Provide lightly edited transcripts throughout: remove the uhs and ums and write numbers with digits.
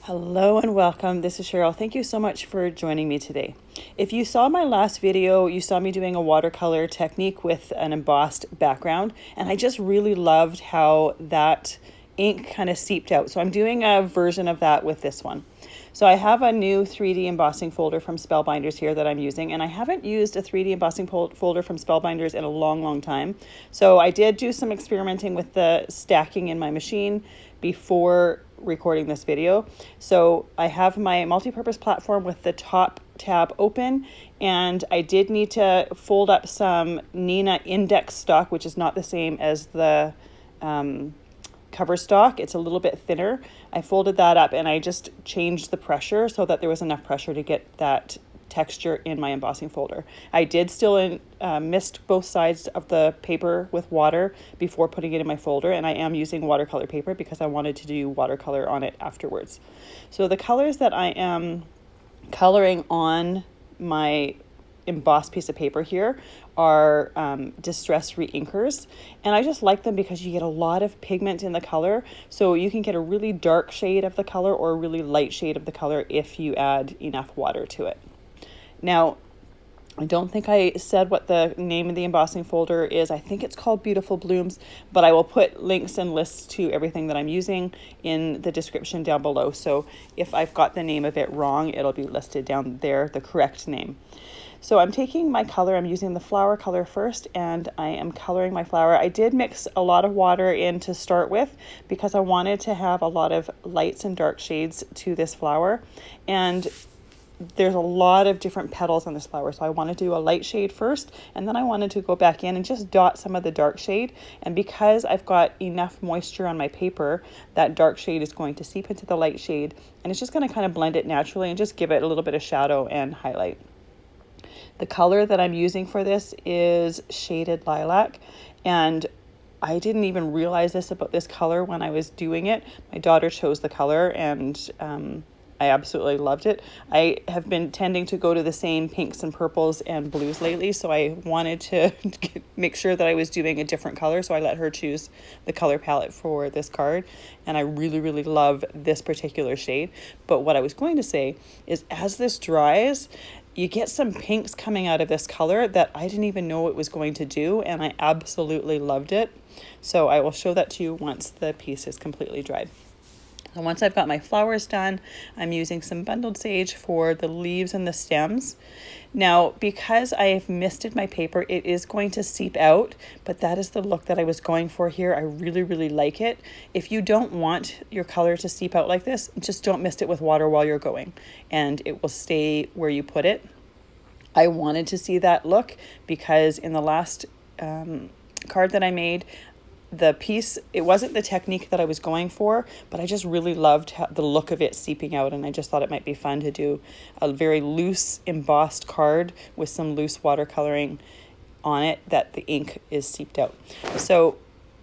Hello and welcome. This is Cheryl. Thank you so much for joining me today. If you saw my last video, you saw me doing a watercolor technique with an embossed background, and I just really loved how that ink kind of seeped out. So I'm doing a version of that with this one. So I have a new 3D embossing folder from Spellbinders here that I'm using, and I haven't used a 3D embossing folder from Spellbinders in a long time. So I did do some experimenting with the stacking in my machine before recording this video. So I have my multi-purpose platform with the top tab open, and I did need to fold up some Neenah index stock, which is not the same as the cover stock. It's a little bit thinner. I folded that up and I just changed the pressure so that there was enough pressure to get that texture in my embossing folder. I did still mist both sides of the paper with water before putting it in my folder, and I am using watercolor paper because I wanted to do watercolor on it afterwards. So the colors that I am coloring on my embossed piece of paper here are distress reinkers, and I just like them because you get a lot of pigment in the color, so you can get a really dark shade of the color or a really light shade of the color if you add enough water to it. Now, I don't think I said what the name of the embossing folder is. I think it's called Beautiful Blooms, but I will put links and lists to everything that I'm using in the description down below. So if I've got the name of it wrong, it'll be listed down there, the correct name. So I'm taking my color, I'm using the flower color first, and I am coloring my flower. I did mix a lot of water in to start with because I wanted to have a lot of lights and dark shades to this flower. And there's a lot of different petals on this flower, so I want to do a light shade first, and then I wanted to go back in and just dot some of the dark shade. And because I've got enough moisture on my paper, that dark shade is going to seep into the light shade, and it's just going to kind of blend it naturally and just give it a little bit of shadow and highlight. The color that I'm using for this is Shaded Lilac, and I didn't even realize this about this color when I was doing it. My daughter chose the color, and I absolutely loved it. I have been tending to go to the same pinks and purples and blues lately, so I wanted to make sure that I was doing a different color, so I let her choose the color palette for this card, and I really love this particular shade. But what I was going to say is, as this dries, you get some pinks coming out of this color that I didn't even know it was going to do, and I absolutely loved it. So I will show that to you once the piece is completely dried. And once I've got my flowers done, I'm using some bundled sage for the leaves and the stems. Now, because I've misted my paper, it is going to seep out, but that is the look that I was going for here. I really like it. If you don't want your color to seep out like this, just don't mist it with water while you're going, and it will stay where you put it. I wanted to see that look because in the last card that I made, the piece, it wasn't the technique that I was going for, but I just really loved the look of it seeping out, and I just thought it might be fun to do a very loose embossed card with some loose watercoloring on it that the ink is seeped out. So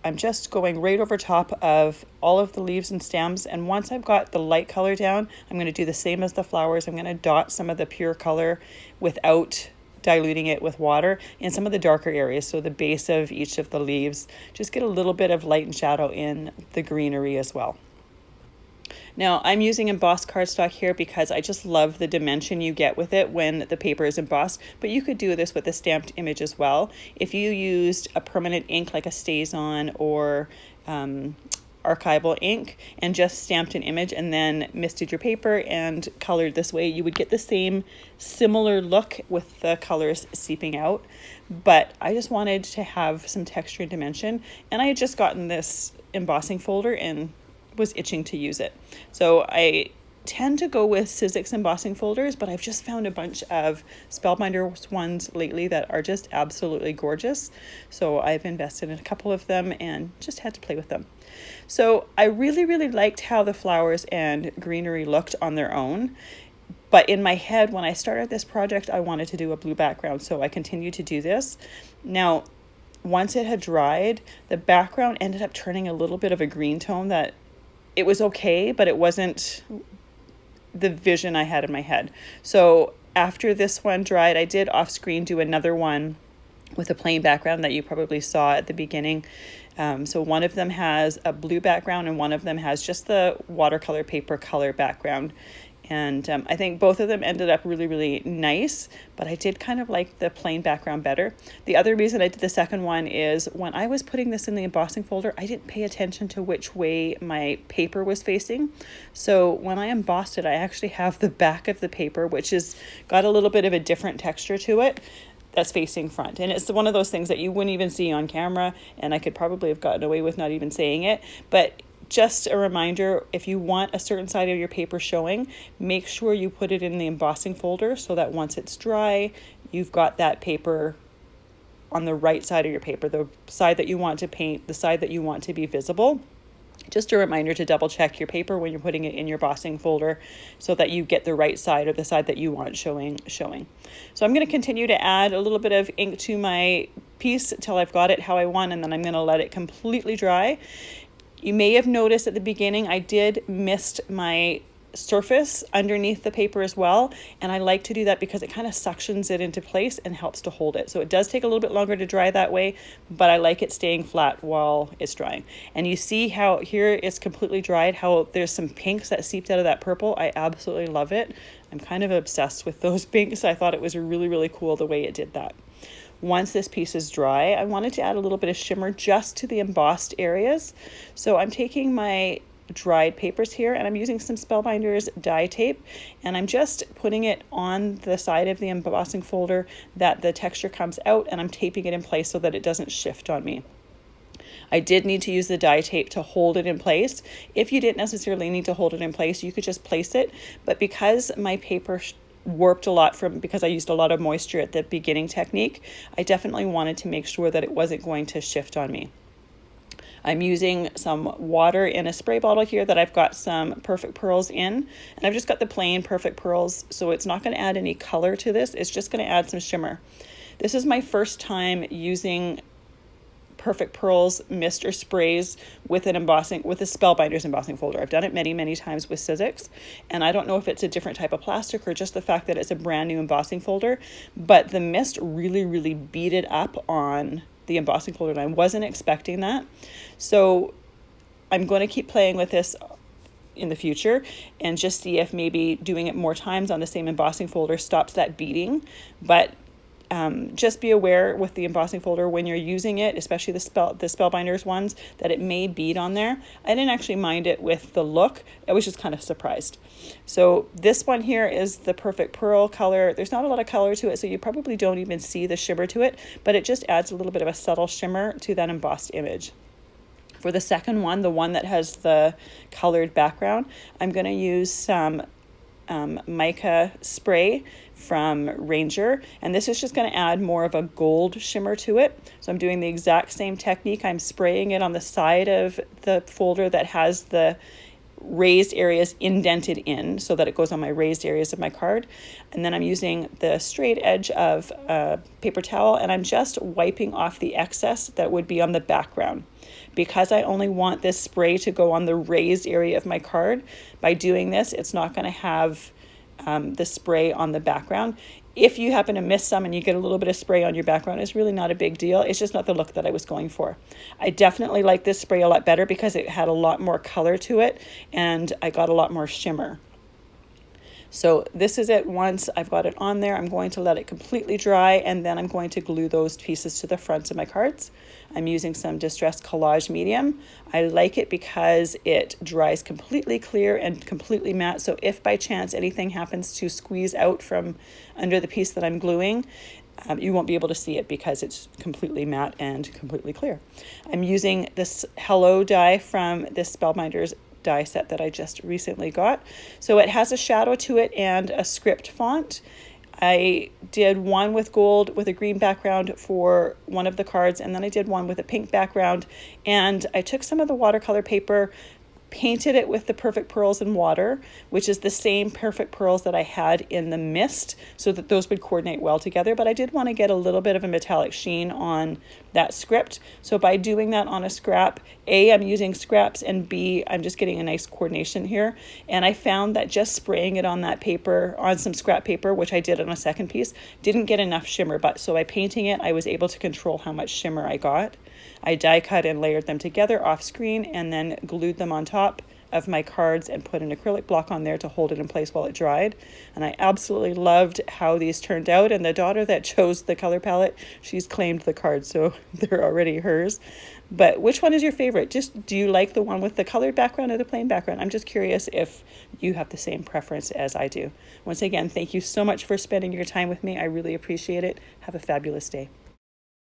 I'm just going right over top of all of the leaves and stems, and once I've got the light color down, I'm going to do the same as the flowers. I'm going to dot some of the pure color without diluting it with water in some of the darker areas, so the base of each of the leaves, just get a little bit of light and shadow in the greenery as well. Now, I'm using embossed cardstock here because I just love the dimension you get with it when the paper is embossed, but you could do this with a stamped image as well. If you used a permanent ink like a StazOn or archival ink and just stamped an image and then misted your paper and colored this way, you would get the same similar look with the colors seeping out. But I just wanted to have some texture and dimension, and I had just gotten this embossing folder and was itching to use it. So I tend to go with Sizzix embossing folders, but I've just found a bunch of Spellbinders ones lately that are just absolutely gorgeous. So I've invested in a couple of them and just had to play with them. So I really liked how the flowers and greenery looked on their own. But in my head, when I started this project, I wanted to do a blue background, so I continued to do this. Now, once it had dried, the background ended up turning a little bit of a green tone that it was okay, but it wasn't the vision I had in my head. So after this one dried, I did off screen do another one with a plain background that you probably saw at the beginning. So one of them has a blue background and one of them has just the watercolor paper color background. And I think both of them ended up really, really nice, but I did kind of like the plain background better. The other reason I did the second one is when I was putting this in the embossing folder, I didn't pay attention to which way my paper was facing. So when I embossed it, I actually have the back of the paper, which has got a little bit of a different texture to it, that's facing front. And it's one of those things that you wouldn't even see on camera, and I could probably have gotten away with not even saying it. But just a reminder, if you want a certain side of your paper showing, make sure you put it in the embossing folder so that once it's dry, you've got that paper on the right side of your paper, the side that you want to paint, the side that you want to be visible. Just a reminder to double check your paper when you're putting it in your embossing folder so that you get the right side or the side that you want showing. So I'm going to continue to add a little bit of ink to my piece till I've got it how I want, and then I'm going to let it completely dry. You may have noticed at the beginning I did mist my surface underneath the paper as well, and I like to do that because it kind of suctions it into place and helps to hold it. So it does take a little bit longer to dry that way, but I like it staying flat while it's drying. And you see how here it's completely dried, how there's some pinks that seeped out of that purple. I absolutely love it. I'm kind of obsessed with those pinks. I thought it was really, really cool the way it did that. Once this piece is dry, I wanted to add a little bit of shimmer just to the embossed areas. So I'm taking my dried papers here and I'm using some Spellbinders dye tape, and I'm just putting it on the side of the embossing folder that the texture comes out, and I'm taping it in place so that it doesn't shift on me. I did need to use the dye tape to hold it in place. If you didn't necessarily need to hold it in place, you could just place it, but because my paper warped a lot because I used a lot of moisture at the beginning technique, I definitely wanted to make sure that it wasn't going to shift on me. I'm using some water in a spray bottle here that I've got some Perfect Pearls in, and I've just got the plain Perfect Pearls, so it's not going to add any color to this, it's just going to add some shimmer. This is my first time using Perfect Pearls mist or sprays with a Spellbinders embossing folder. I've done it many, many times with Sizzix, and I don't know if it's a different type of plastic or just the fact that it's a brand new embossing folder, but the mist really, really beat it up on the embossing folder, and I wasn't expecting that. So I'm going to keep playing with this in the future and just see if maybe doing it more times on the same embossing folder stops that beating. But just be aware with the embossing folder when you're using it, especially the Spellbinders ones, that it may bead on there. I didn't actually mind it with the look. I was just kind of surprised. So this one here is the Perfect Pearl color. There's not a lot of color to it, so you probably don't even see the shimmer to it, but it just adds a little bit of a subtle shimmer to that embossed image. For the second one, the one that has the colored background, I'm going to use some mica spray from Ranger, and this is just going to add more of a gold shimmer to it. So I'm doing the exact same technique. I'm spraying it on the side of the folder that has the raised areas indented in so that it goes on my raised areas of my card, and then I'm using the straight edge of a paper towel and I'm just wiping off the excess that would be on the background. Because I only want this spray to go on the raised area of my card, by doing this, it's not going to have the spray on the background. If you happen to miss some and you get a little bit of spray on your background, it's really not a big deal. It's just not the look that I was going for. I definitely like this spray a lot better because it had a lot more color to it and I got a lot more shimmer. So this is it. Once I've got it on there, I'm going to let it completely dry, and then I'm going to glue those pieces to the fronts of my cards. I'm using some Distressed Collage Medium. I like it because it dries completely clear and completely matte. So if by chance anything happens to squeeze out from under the piece that I'm gluing, you won't be able to see it because it's completely matte and completely clear. I'm using this Hello die from this Spellbinders die set that I just recently got. So it has a shadow to it and a script font. I did one with gold with a green background for one of the cards, and then I did one with a pink background, and I took some of the watercolor paper, painted it with the Perfect Pearls in water, which is the same Perfect Pearls that I had in the mist, so that those would coordinate well together. But I did want to get a little bit of a metallic sheen on that script. So by doing that on a scrap, A, I'm using scraps, and B, I'm just getting a nice coordination here. And I found that just spraying it on that paper, on some scrap paper, which I did on a second piece, didn't get enough shimmer. But so by painting it, I was able to control how much shimmer I got. I die cut and layered them together off screen and then glued them on top of my cards and put an acrylic block on there to hold it in place while it dried. And I absolutely loved how these turned out. And the daughter that chose the color palette, she's claimed the cards, so they're already hers. But which one is your favorite? Just, do you like the one with the colored background or the plain background? I'm just curious if you have the same preference as I do. Once again, thank you so much for spending your time with me. I really appreciate it. Have a fabulous day.